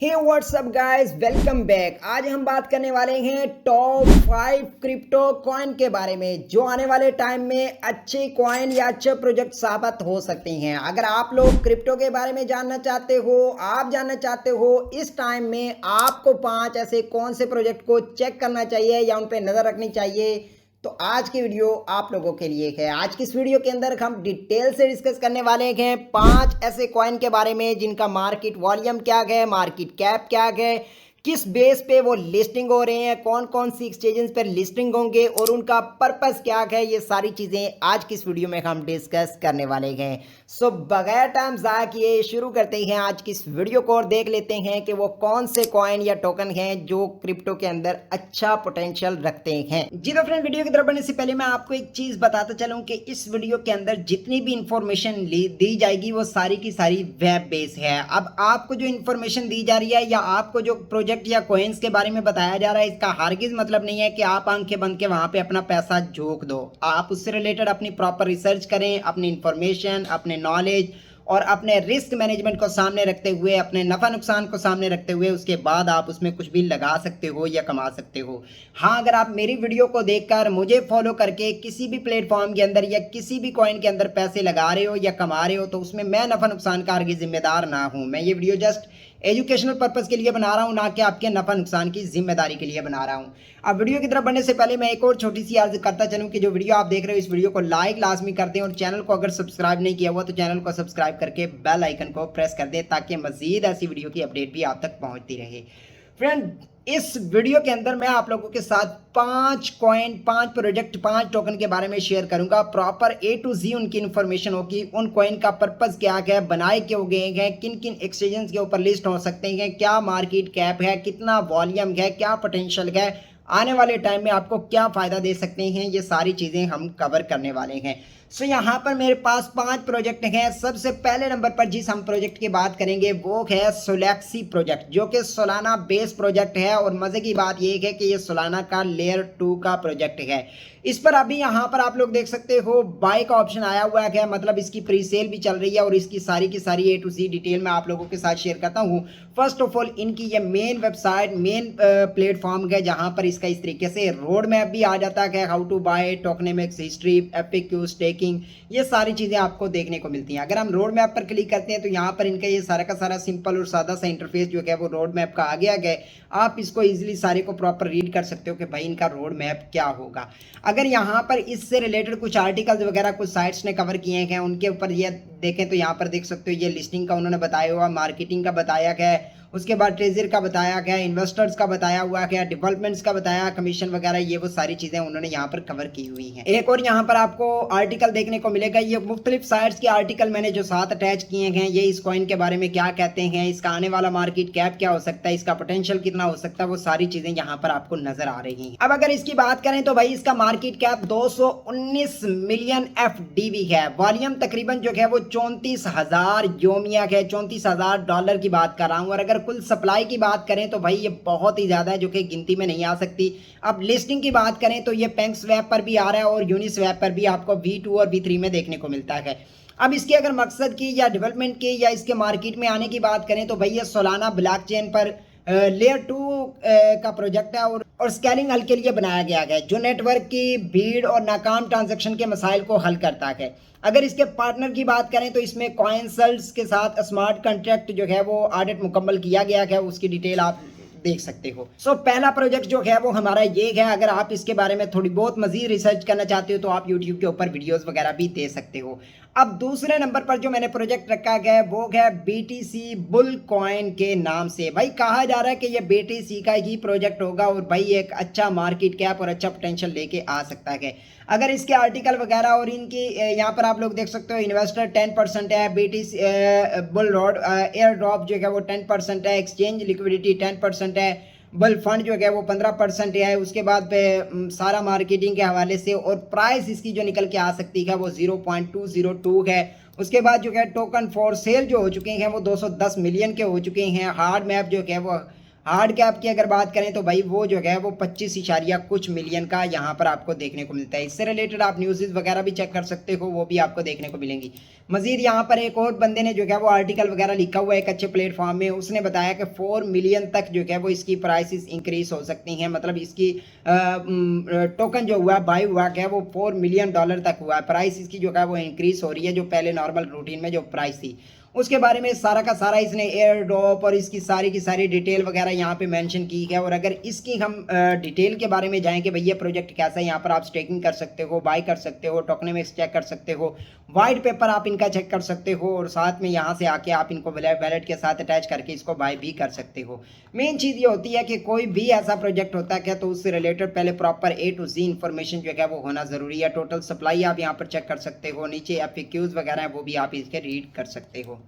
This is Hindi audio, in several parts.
हे व्हाट्सअप गाइस, वेलकम बैक। आज हम बात करने वाले हैं टॉप 5 क्रिप्टो कॉइन के बारे में जो आने वाले टाइम में अच्छे कॉइन या अच्छे प्रोजेक्ट साबित हो सकते हैं। अगर आप लोग क्रिप्टो के बारे में जानना चाहते हो, आप जानना चाहते हो इस टाइम में आपको 5 ऐसे कौन से प्रोजेक्ट को चेक करना चाहिए या उन पर नज़र रखनी चाहिए, तो आज की वीडियो आप लोगों के लिए है। आज की इस वीडियो के अंदर हम डिटेल से डिस्कस करने वाले हैं 5 ऐसे कॉइन के बारे में जिनका मार्केट वॉल्यूम क्या है, मार्केट कैप क्या है, किस बेस पे वो लिस्टिंग हो रहे हैं, कौन कौन सी एक्सचेंजेस पर लिस्टिंग होंगे और उनका पर्पस क्या है। ये सारी चीज़ें आज की इस वीडियो में हम डिस्कस करने वाले हैं। सो बगैर टाइम ज़ाया किए शुरू करते हैं आज की इस वीडियो को और देख लेते हैं कि वो कौन से कॉइन या टोकन हैं जो क्रिप्टो के अंदर अच्छा पोटेंशियल रखते हैं। जी तो फ्रेंड, वीडियो की तरफ बढ़ने से पहले मैं आपको एक चीज़ बताता चलूँ कि इस वीडियो के अंदर जितनी भी इंफॉर्मेशन दी जाएगी वो सारी की सारी वेब बेस है। अब आपको जो इंफॉर्मेशन दी जा रही है या आपको जो प्रोजेक्ट या कॉइन्स के बारे में बताया जा रहा है, इसका हरगिज मतलब नहीं है कि आप आंखें बंद के वहां पे अपना पैसा झोंक दो। आप उससे रिलेटेड अपनी प्रॉपर रिसर्च करें, अपनी इंफॉर्मेशन, अपने नॉलेज और अपने रिस्क मैनेजमेंट को सामने रखते हुए, अपने नफा नुकसान को सामने रखते हुए उसके बाद आप उसमें कुछ भी लगा सकते हो या कमा सकते हो। हाँ, अगर आप मेरी वीडियो को देखकर मुझे फॉलो करके किसी भी प्लेटफॉर्म के अंदर या किसी भी कॉइन के अंदर पैसे लगा रहे हो या कमा रहे हो तो उसमें मैं नफा नुकसान का हरगिज जिम्मेदार ना हूं। मैं ये वीडियो जस्ट एजुकेशनल पर्पस के लिए बना रहा हूं, ना कि आपके नफा नुकसान की जिम्मेदारी के लिए बना रहा हूं। अब वीडियो की तरफ बढ़ने से पहले मैं एक और छोटी सी अर्ज करता चलूं कि जो वीडियो आप देख रहे हो इस वीडियो को लाइक लाजमी कर दें और चैनल को अगर सब्सक्राइब नहीं किया हुआ तो चैनल को सब्सक्राइब करके बेल आइकन को प्रेस कर दें ताकि मजीद ऐसी वीडियो की अपडेट भी आप तक पहुंचती रहे। फ्रेंड, इस वीडियो के अंदर मैं आप लोगों के साथ 5 कॉइन, 5 प्रोजेक्ट, 5 टोकन के बारे में शेयर करूंगा। प्रॉपर A to Z उनकी इंफॉर्मेशन होगी। उन कॉइन का पर्पस क्या है, बनाए क्यों गए हैं, किन किन एक्सचेंजेस के ऊपर लिस्ट हो सकते हैं, क्या मार्केट कैप है, कितना वॉल्यूम है, क्या पोटेंशियल है, आने वाले टाइम में आपको क्या फ़ायदा दे सकते हैं, ये सारी चीज़ें हम कवर करने वाले हैं। सो यहाँ पर मेरे पास 5 प्रोजेक्ट हैं। सबसे पहले नंबर पर जिस हम प्रोजेक्ट की बात करेंगे वो है सोलैक्सी प्रोजेक्ट, जो कि सोलाना बेस प्रोजेक्ट है और मज़े की बात ये है कि ये सोलाना का लेयर 2 का प्रोजेक्ट है। इस पर अभी यहाँ पर आप लोग देख सकते हो बाय का ऑप्शन आया हुआ है, मतलब इसकी प्री सेल भी चल रही है और इसकी सारी की सारी A to Z डिटेल मैं आप लोगों के साथ शेयर करता हूँ। फर्स्ट ऑफ ऑल, इनकी ये मेन वेबसाइट, मेन प्लेटफॉर्म है जहाँ पर इसका इस तरीके से रोड मैप भी आ जाता है, how to buy, tokenomics, history, FAQ, staking, ये सारी चीज़ें आपको देखने को मिलती हैं। अगर हम रोड मैप पर क्लिक करते हैं तो यहाँ पर इनका ये सारा का सारा सिंपल और सादा सा इंटरफेस जो है वो रोड मैप का आ गया है। आप इसको इजीली सारे को प्रॉपर रीड कर सकते हो कि भाई इनका रोड मैप क्या होगा। अगर यहाँ पर इससे रिलेटेड कुछ आर्टिकल्स वगैरह कुछ साइट्स ने कवर किए हैं, उनके ऊपर ये देखें तो यहाँ पर देख सकते हो ये लिस्टिंग का उन्होंने बताया हुआ, मार्केटिंग का बताया गया है, उसके बाद ट्रेजर का बताया गया, इन्वेस्टर्स का बताया हुआ है, डेवलपमेंट्स का बताया, कमीशन वगैरह, ये वो सारी चीज़ें उन्होंने यहाँ पर कवर की हुई हैं। एक और यहाँ पर आपको आर्टिकल देखने को मिलेगा, ये मुख्तलिफ साइट्स के आर्टिकल मैंने जो साथ अटैच किए हैं, ये इस कॉइन के बारे में क्या कहते हैं, इसका आने वाला मार्केट कैप क्या हो सकता है, इसका पोटेंशियल कितना हो सकता है, वो सारी चीज़ें यहाँ पर आपको नजर आ रही हैं। अब अगर इसकी बात करें तो भाई इसका मार्केट कैप 219 मिलियन FDV है। वॉल्यूम तकरीबन जो है वो 34,000 योमिया है, $34,000 की बात कर रहा हूँ। और अगर कुल सप्लाई की बात करें तो भाई ये बहुत ही ज़्यादा है, जो कि गिनती में नहीं आ सकती। अब लिस्टिंग की बात करें तो ये पैंक्सवैप पर भी आ रहा है और यूनिस्वैप पर भी आपको V2 और V3 में देखने को मिलता है। अब इसके अगर मकसद की या डेवलपमेंट की या इसके मार्केट में आने की बात करें तो भाई ये सोलाना ब्लॉकचेन पर लेयर 2 का प्रोजेक्ट है और स्केलिंग हल के लिए बनाया गया है, जो नेटवर्क की भीड़ और नाकाम ट्रांजैक्शन के मसाइल को हल करता है। अगर इसके पार्टनर की बात करें तो इसमें कॉइनसल्स के साथ स्मार्ट कॉन्ट्रैक्ट जो है वो ऑडिट मुकम्मल किया गया है, उसकी डिटेल आप देख सकते हो। सो पहला प्रोजेक्ट जो है वो हमारा ये है। अगर आप इसके बारे में थोड़ी बहुत मजीद रिसर्च करना चाहते हो तो आप यूट्यूब के ऊपर वीडियोस वगैरह भी दे सकते हो। अब दूसरे नंबर पर जो मैंने प्रोजेक्ट रखा है वो है BTC बुल कॉइन के नाम से। भाई कहा जा रहा है कि ये BTC का ही प्रोजेक्ट होगा और भाई एक अच्छा मार्केट कैप और अच्छा पोटेंशियल लेके आ सकता है। अगर इसके आर्टिकल वगैरह और इनकी यहाँ पर आप लोग देख सकते हो, इन्वेस्टर 10% है, BTC bull road air drop जो है वो 10% है, एक्सचेंज लिक्विडिटी 10% है, बल फंड जो है वो 15% है। उसके बाद पे सारा मार्केटिंग के हवाले से और प्राइस इसकी जो निकल के आ सकती है वो 0.202 है। उसके बाद जो है टोकन फॉर सेल जो हो चुके हैं वो 210 मिलियन के हो चुके हैं। हार्ड मैप जो है वो हार्ड कैप की अगर बात करें तो भाई वो जो है वो 25 कुछ मिलियन का यहाँ पर आपको देखने को मिलता है। इससे रिलेटेड आप न्यूज़ वगैरह भी चेक कर सकते हो, वो भी आपको देखने को मिलेंगी। मजीद यहाँ पर एक और बंदे ने जो है वो आर्टिकल वगैरह लिखा हुआ है एक अच्छे प्लेटफॉर्म में, उसने बताया कि 4 मिलियन तक जो है वो इसकी प्राइसेस इंक्रीज हो सकती हैं। मतलब इसकी टोकन जो हुआ बाई हुआ है वो $4 मिलियन तक हुआ है। प्राइस इसकी जो है वो इंक्रीज हो रही है, जो पहले नॉर्मल रूटीन में जो प्राइस थी उसके बारे में सारा का सारा इसने एयर ड्रॉप और इसकी सारी की सारी डिटेल वगैरह यहाँ पे मेंशन की है। और अगर इसकी हम डिटेल के बारे में जाएं कि भैया प्रोजेक्ट कैसा है, यहाँ पर आप स्टेकिंग कर सकते हो, बाय कर सकते हो, टोकनमिक्स चेक कर सकते हो, वाइट पेपर आप इनका चेक कर सकते हो, और साथ में यहाँ से आके आप इनको वैलेट के साथ अटैच करके इसको बाय भी कर सकते हो। मेन चीज़ ये होती है कि कोई भी ऐसा प्रोजेक्ट होता है क्या तो उससे रिलेटेड पहले proper A to Z information जो है वो होना ज़रूरी है। टोटल सप्लाई आप यहाँ पर चेक कर सकते हो, नीचे FAQs वगैरह है वो भी आप इसके रीड कर सकते हो।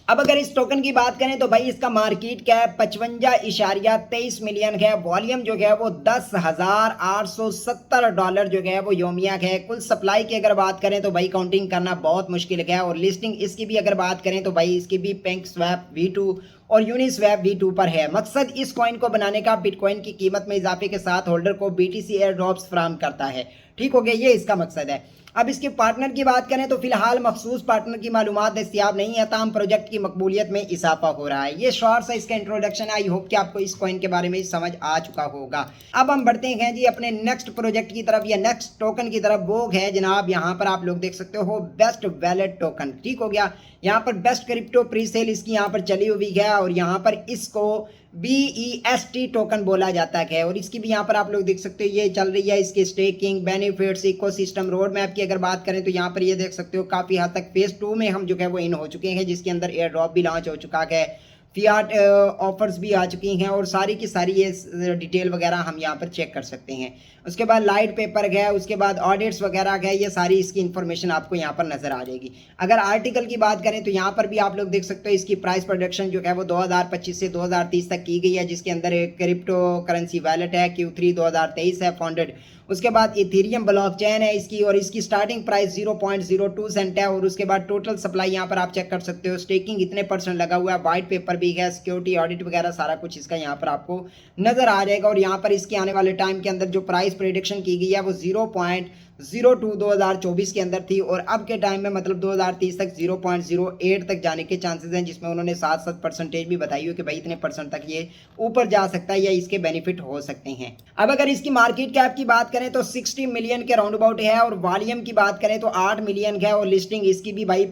अब अगर इस टोकन की बात करें तो भाई इसका मार्केट कैप 55.23 मिलियन है। वॉल्यूम जो है वो $10,870 जो है वो योमिया है। कुल सप्लाई की अगर बात करें तो भाई काउंटिंग करना बहुत मुश्किल है। और लिस्टिंग इसकी भी अगर बात करें तो भाई इसकी भी PancakeSwap V2 और यूनिस्वैप V2 पर है। मकसद इस कॉइन को बनाने का बिटकॉइन की कीमत में इजाफे के साथ होल्डर को BTC एयर ड्रॉप्स फराहम करता है। ठीक हो गया, ये इसका मकसद है। अब इसके पार्टनर की बात करें तो फिलहाल मखसूस पार्टनर की मालूमात दस्तियाब नहीं है, ताम प्रोजेक्ट की मकबूलियत में इजाफा हो रहा है। ये शॉर्ट सा इसका इंट्रोडक्शन। आई होप कि आपको इस कॉइन के बारे में समझ आ चुका होगा। अब हम बढ़ते हैं जी अपने नेक्स्ट प्रोजेक्ट की तरफ या नेक्स्ट टोकन की तरफ। वो है जनाब यहाँ पर आप लोग देख सकते हो बेस्ट वैलेट टोकन। ठीक हो गया, यहाँ पर बेस्ट क्रिप्टो प्री सेल इसकी यहाँ पर चली हुई है और यहाँ पर इसको BEST टोकन बोला जाता है। और इसकी भी यहाँ पर आप लोग देख सकते हो ये चल रही है। इसके staking benefits ecosystem road map की अगर बात करें तो यहाँ पर ये देख सकते हो काफ़ी हद तक फेज 2 में हम जो है वो इन हो चुके हैं, जिसके अंदर एयर ड्रॉप भी लॉन्च हो चुका है, फियाट ऑफर्स भी आ चुकी हैं और सारी की सारी ये डिटेल वगैरह हम यहाँ पर चेक कर सकते हैं। उसके बाद लाइट पेपर है, उसके बाद ऑडिट्स वगैरह है, ये सारी इसकी इन्फॉर्मेशन आपको यहाँ पर नजर आ जाएगी। अगर आर्टिकल की बात करें तो यहाँ पर भी आप लोग देख सकते हो इसकी प्राइस प्रोडक्शन जो है वो 2025 से 2030 तक की गई है, जिसके अंदर एक क्रिप्टो करेंसी वैलेट है Q3 2023 है फाउंडेड। उसके बाद इथेरियम ब्लॉकचेन है इसकी और इसकी स्टार्टिंग प्राइस 0.02 सेंट है। और उसके बाद टोटल सप्लाई यहाँ पर आप चेक कर सकते हो, स्टेकिंग इतने % लगा हुआ है, वाइट पेपर भी है, सिक्योरिटी ऑडिट वगैरह सारा कुछ इसका यहाँ पर आपको नजर आ जाएगा। और यहाँ पर इसके आने वाले टाइम के अंदर जो प्राइस प्रेडिक्शन की गई है वो 0.02 2024 के अंदर थी और अब के टाइम में मतलब 2030 तक 0.08 तक जाने के चांसेस हैं, जिसमें उन्होंने 7% भी बताई हो कि भाई इतने % तक ये ऊपर जा सकता है या इसके बेनिफिट हो सकते हैं। अब अगर इसकी मार्केट कैप की बात करें तो 60 मिलियन के राउंड अबाउट है और वॉल्यूम की बात करें तो 8 मिलियन है। और लिस्टिंग इसकी भी भाई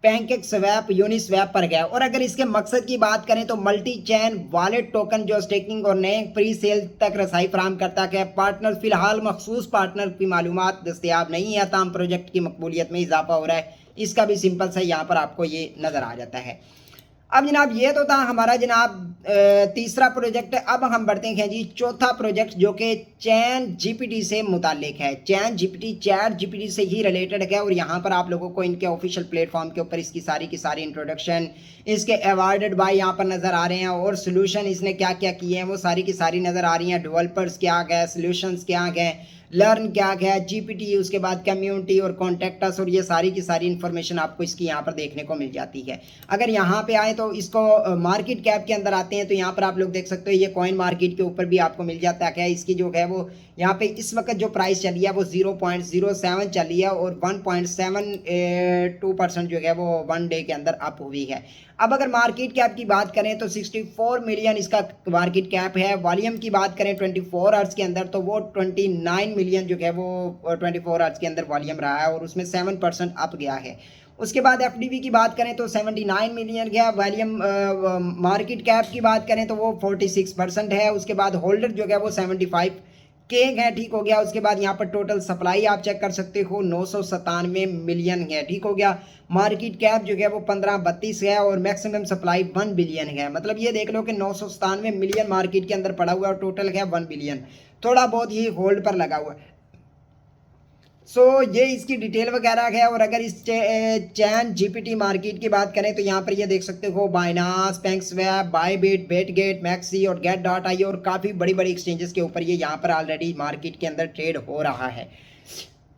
पैंकेकस्वैप यूनिस्वैप पर गया। और अगर इसके मकसद की बात करें तो मल्टी चैन वॉलेट टोकन जो स्टेकिंग और नए प्री सेल तक रसाई फराहम करता है। पार्टनर फिलहाल मखसूस पार्टनर की मालूमात दस्तियाब नहीं है, ताम प्रोजेक्ट की मकबूलियत में इजाफा हो रहा है। इसका भी सिंपल सा यहाँ पर आपको ये नज़र आ जाता है। अब जनाब ये तो था हमारा जनाब तीसरा प्रोजेक्ट। अब हम बढ़ते हैं जी चौथा प्रोजेक्ट जो कि चैन GPT से मुतालिक है। चैन GPT चैट GPT से ही रिलेटेड है और यहाँ पर आप लोगों को इनके ऑफिशियल प्लेटफॉर्म के ऊपर इसकी सारी की सारी इंट्रोडक्शन, इसके अवार्डेड बाय यहाँ पर नज़र आ रहे हैं और सोल्यूशन इसने क्या क्या किए हैं वो सारी की सारी नज़र आ रही हैं। डेवलपर्स क्या गए, सोल्यूशंस क्या गए, लर्न क्या है, GPT, उसके बाद कम्युनिटी और कॉन्टेक्टस और ये सारी की सारी इन्फॉर्मेशन आपको इसकी यहाँ पर देखने को मिल जाती है। अगर यहाँ पे आए तो इसको मार्केट कैप के अंदर आते हैं तो यहाँ पर आप लोग देख सकते हो ये कॉइन मार्केट के ऊपर भी आपको मिल जाता है। इसकी जो है वो यहाँ पे इस वक्त जो प्राइस चली है वो 0.07 चली है और 1.72% जो है वो 1 डे के अंदर अप हुई है। अब अगर मार्केट कैप की बात करें तो 64 मिलियन इसका मार्केट कैप है। वॉल्यूम की बात करें 24 आवर्स के अंदर तो वो 29 मिलियन जो है वो 24 आवर्स के अंदर वॉल्यूम रहा है और उसमें 7% अप गया है। उसके बाद FDV की बात करें तो 79 मिलियन गया। वॉल्यूम मार्केट कैप की बात करें तो वो 46% है। उसके बाद होल्डर जो है वो 75 केक है। ठीक हो गया। उसके बाद यहाँ पर टोटल सप्लाई आप चेक कर सकते हो 997 मिलियन है। ठीक हो गया। मार्केट कैप जो है वो 1532 है और मैक्सिमम सप्लाई 1 बिलियन है। मतलब ये देख लो कि 997 मिलियन मार्केट के अंदर पड़ा हुआ है और टोटल है 1 बिलियन, थोड़ा बहुत ही होल्ड पर लगा हुआ है। ये इसकी डिटेल वगैरह है। और अगर इस चैन GPT मार्केट की बात करें तो यहाँ पर ये देख सकते हो बाइनास, पैंकेकस्वैप, बायबिट, बेटगेट, मैक्सी और get.io और काफ़ी बड़ी बड़ी एक्सचेंजेस के ऊपर ये यहाँ पर ऑलरेडी मार्केट के अंदर ट्रेड हो रहा है।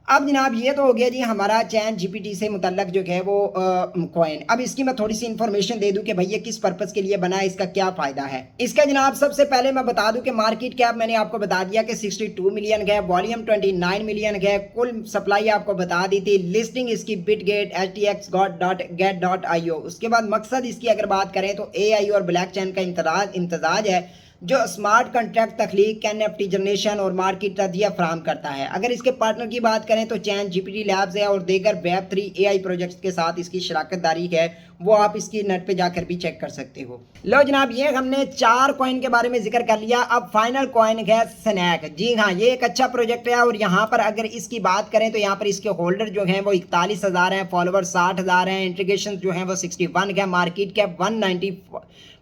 अब जनाब ये तो हो गया जी हमारा चैट जीपीटी से मुतल्लक जो है वो कॉइन। अब इसकी मैं थोड़ी सी इन्फॉर्मेशन दे दूं कि भैया किस पर्पस के लिए बना है, इसका क्या फायदा है इसका। जनाब सबसे पहले मैं बता दूं कि मार्केट कैप मैंने आपको बता दिया कि 62 मिलियन है, वॉल्यूम 29 मिलियन है, कुल सप्लाई आपको बता दी थी, लिस्टिंग इसकी बिटगेट htx.get.io। उसके बाद मकसद इसकी अगर बात करें तो AI और ब्लैक चैन का इम्तजाज है जो स्मार्ट कॉन्ट्रैक्ट तख्लीक, एनएफटी जनरेशन और मार्केट तदिया फराम करता है। अगर इसके पार्टनर की बात करें तो चैट जीपीटी लैब्स है और दीगर वेब3 AI प्रोजेक्ट्स के साथ इसकी शराकत दारी है, वो आप इसकी नेट पे जाकर भी चेक कर सकते हो। लो जनाब ये हमने 4 कॉइन के बारे में जिक्र कर लिया। अब फाइनल कॉइन है स्नैक। जी हाँ, ये एक अच्छा प्रोजेक्ट है और यहाँ पर अगर इसकी बात करें तो यहाँ पर इसके होल्डर जो हैं वो 41,000 हैं, फॉलोवर 60,000 हैं, इंटीग्रेशन जो है वो 61 है, मार्केट कैप 190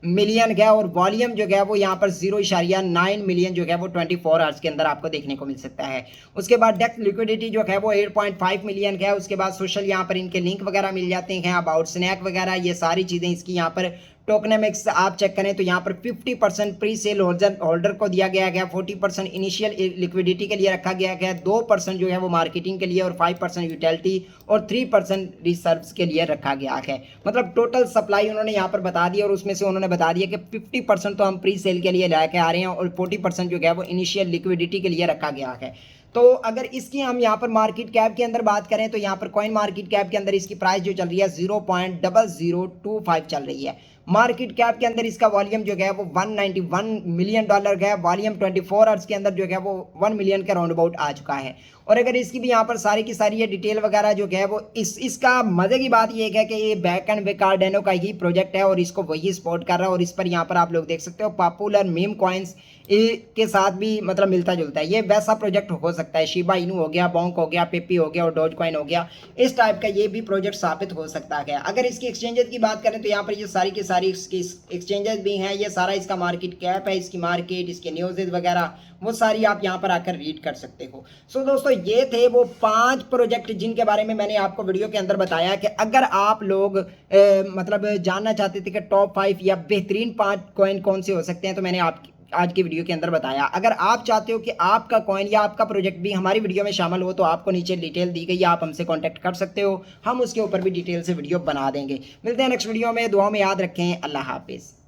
मिलियन है और वॉल्यूम जो है वो यहाँ पर 0.9 मिलियन जो है वो 24 आवर्स के अंदर आपको देखने को मिल सकता है। उसके बाद डेस्क लिक्विडिटी जो है वो 8.5 मिलियन है। उसके बाद सोशल यहाँ पर इनके लिंक वगैरह मिल जाते हैं, अबाउट स्नैक वगैरह, ये सारी चीज़ें इसकी यहाँ पर टोकनेमिक्स आप चेक करें तो यहाँ पर 50% प्री सेल होल्डर को दिया गया है, 40% इनिशियल लिक्विडिटी के लिए रखा गया है, 2% जो है वो मार्केटिंग के लिए और 5% यूटिलिटी और 3% रिजर्व्स के लिए रखा गया है। मतलब टोटल सप्लाई उन्होंने यहाँ पर बता दी और उसमें से उन्होंने बता दिया कि 50% तो हम प्री सेल के लिए लेके आ रहे हैं और 40% जो है वो इनिशियल लिक्विडिटी के लिए रखा गया है। तो अगर इसकी हम यहाँ पर मार्केट कैप के अंदर बात करें तो यहाँ पर कॉइन मार्केट कैप के अंदर इसकी प्राइस जो चल रही है 0.0025 चल रही है। मार्केट कैप के अंदर इसका वॉल्यूम जो है वो 191 मिलियन डॉलर का है, वॉल्यूम 24 आवर्स के अंदर जो है वो 1 मिलियन के राउंड अबाउट आ चुका है। और अगर इसकी भी यहाँ पर सारी की सारी ये डिटेल वगैरह जो है वो इसका मजे की बात ये है कि ये बैक एंड वे कार्डेनो का ही प्रोजेक्ट है और इसको वही सपोर्ट कर रहा है। और इस पर यहाँ पर आप लोग देख सकते हो पॉपुलर मीम कॉइन्स के साथ भी मतलब मिलता जुलता है। ये वैसा प्रोजेक्ट हो सकता है, शिबा इनू हो गया, बॉन्क हो गया, पेपी हो गया और डॉज कॉइन हो गया, इस टाइप का ये भी प्रोजेक्ट साबित हो सकता है। अगर इसकी एक्सचेंजेस की बात करें तो यहाँ पर ये सारी की सारी इसकी एक्सचेंजेस भी हैं, ये सारा इसका मार्केट कैप है, इसकी मार्केट, इसके न्यूज़ वगैरह वो सारी आप यहाँ पर आकर रीड कर सकते हो। सो दोस्तों ये थे वो 5 प्रोजेक्ट जिनके बारे में मैंने आपको वीडियो के अंदर बताया कि अगर आप लोग मतलब जानना चाहते थे कि टॉप 5 या बेहतरीन 5 कॉइन कौन से हो सकते हैं तो मैंने आप आज की वीडियो के अंदर बताया। अगर आप चाहते हो कि आपका कॉइन या आपका प्रोजेक्ट भी हमारी वीडियो में शामिल हो तो आपको नीचे डिटेल दी गई है, आप हमसे कांटेक्ट कर सकते हो, हम उसके ऊपर भी डिटेल से वीडियो बना देंगे। मिलते हैं नेक्स्ट वीडियो में, दुआ में याद रखें, अल्लाह हाफिज़।